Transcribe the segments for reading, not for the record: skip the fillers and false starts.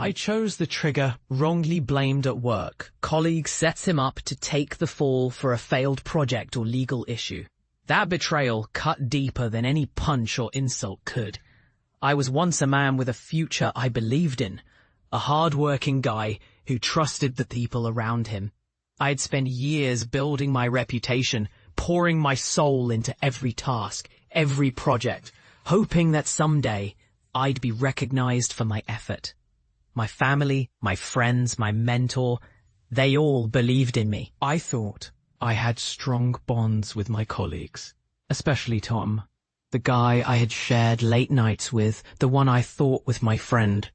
I chose the trigger, wrongly blamed at work. Colleague sets him up to take the fall for a failed project or legal issue. That betrayal cut deeper than any punch or insult could. I was once a man with a future I believed in, a hard-working guy who trusted the people around him. I had spent years building my reputation, pouring my soul into every task, every project, hoping that someday I'd be recognized for my effort. My family, my friends, my mentor, they all believed in me. I thought I had strong bonds with my colleagues, especially Tom, the guy I had shared late nights with, the one I thought was my friend.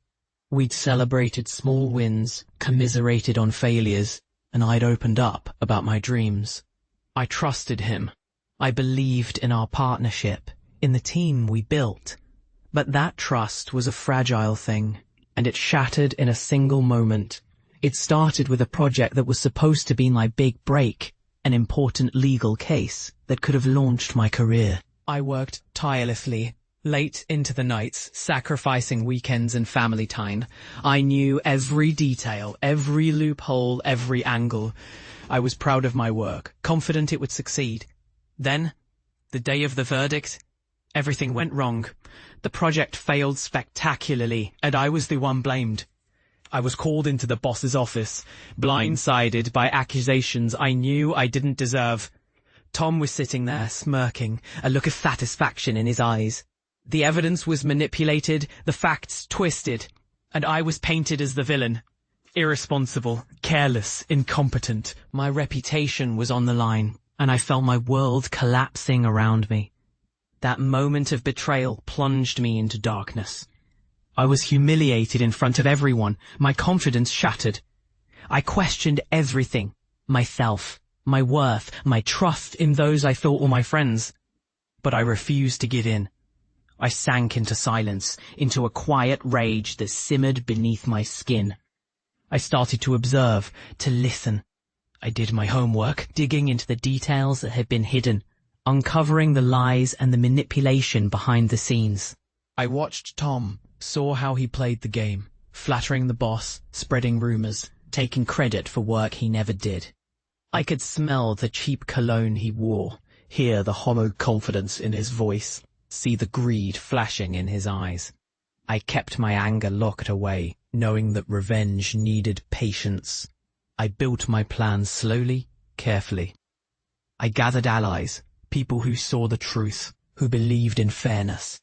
We'd celebrated small wins, commiserated on failures, and I'd opened up about my dreams. I trusted him. I believed in our partnership, in the team we built. But that trust was a fragile thing, and it shattered in a single moment. It started with a project that was supposed to be my big break, an important legal case that could have launched my career. I worked tirelessly, late into the nights, sacrificing weekends and family time. I knew every detail, every loophole, every angle. I was proud of my work, confident it would succeed. Then, the day of the verdict, everything went wrong. The project failed spectacularly, and I was the one blamed. I was called into the boss's office, blindsided by accusations I knew I didn't deserve. Tom was sitting there, smirking, a look of satisfaction in his eyes. The evidence was manipulated, the facts twisted, and I was painted as the villain. Irresponsible, careless, incompetent. My reputation was on the line, and I felt my world collapsing around me. That moment of betrayal plunged me into darkness. I was humiliated in front of everyone, my confidence shattered. I questioned everything, myself, my worth, my trust in those I thought were my friends. But I refused to give in. I sank into silence, into a quiet rage that simmered beneath my skin. I started to observe, to listen. I did my homework, digging into the details that had been hidden, uncovering the lies and the manipulation behind the scenes. I watched Tom, saw how he played the game, flattering the boss, spreading rumors, taking credit for work he never did. I could smell the cheap cologne he wore, hear the hollow confidence in his voice, see the greed flashing in his eyes. I kept my anger locked away, knowing that revenge needed patience. I built my plans slowly, carefully. I gathered allies, people who saw the truth, who believed in fairness.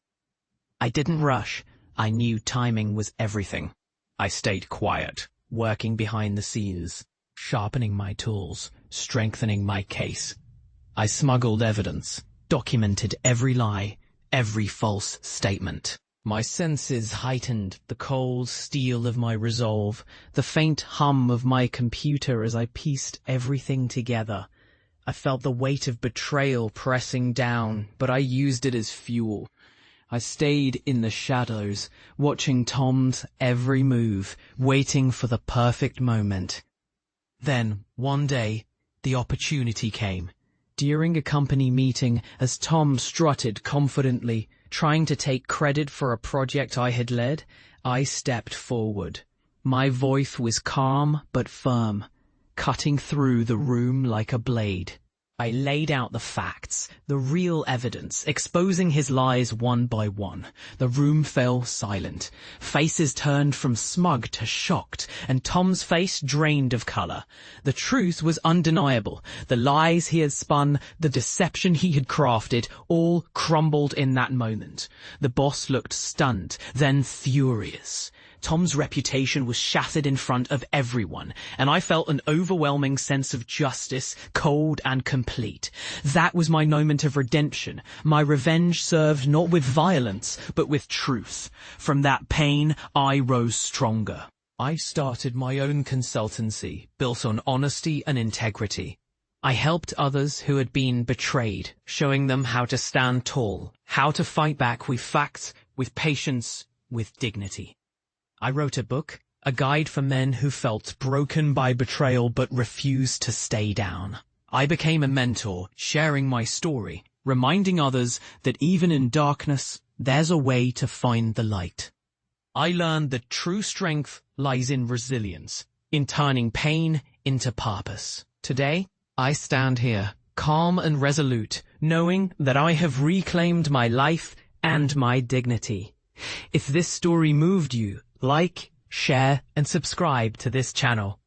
I didn't rush. I knew timing was everything. I stayed quiet, working behind the scenes, sharpening my tools, strengthening my case. I smuggled evidence, documented every lie, every false statement. My senses heightened, the cold steel of my resolve, the faint hum of my computer as I pieced everything together. I felt the weight of betrayal pressing down, but I used it as fuel. I stayed in the shadows, watching Tom's every move, waiting for the perfect moment. Then, one day, the opportunity came. During a company meeting, as Tom strutted confidently, trying to take credit for a project I had led, I stepped forward. My voice was calm but firm, cutting through the room like a blade. I laid out the facts, the real evidence, exposing his lies one by one. The room fell silent. Faces turned from smug to shocked, and Tom's face drained of color. The truth was undeniable. The lies he had spun, the deception he had crafted, all crumbled in that moment. The boss looked stunned, then furious. Tom's reputation was shattered in front of everyone, and I felt an overwhelming sense of justice, cold and complete. That was my moment of redemption. My revenge served not with violence, but with truth. From that pain, I rose stronger. I started my own consultancy, built on honesty and integrity. I helped others who had been betrayed, showing them how to stand tall, how to fight back with facts, with patience, with dignity. I wrote a book, a guide for men who felt broken by betrayal but refused to stay down. I became a mentor, sharing my story, reminding others that even in darkness, there's a way to find the light. I learned that true strength lies in resilience, in turning pain into purpose. Today, I stand here, calm and resolute, knowing that I have reclaimed my life and my dignity. If this story moved you, like, share, and subscribe to this channel.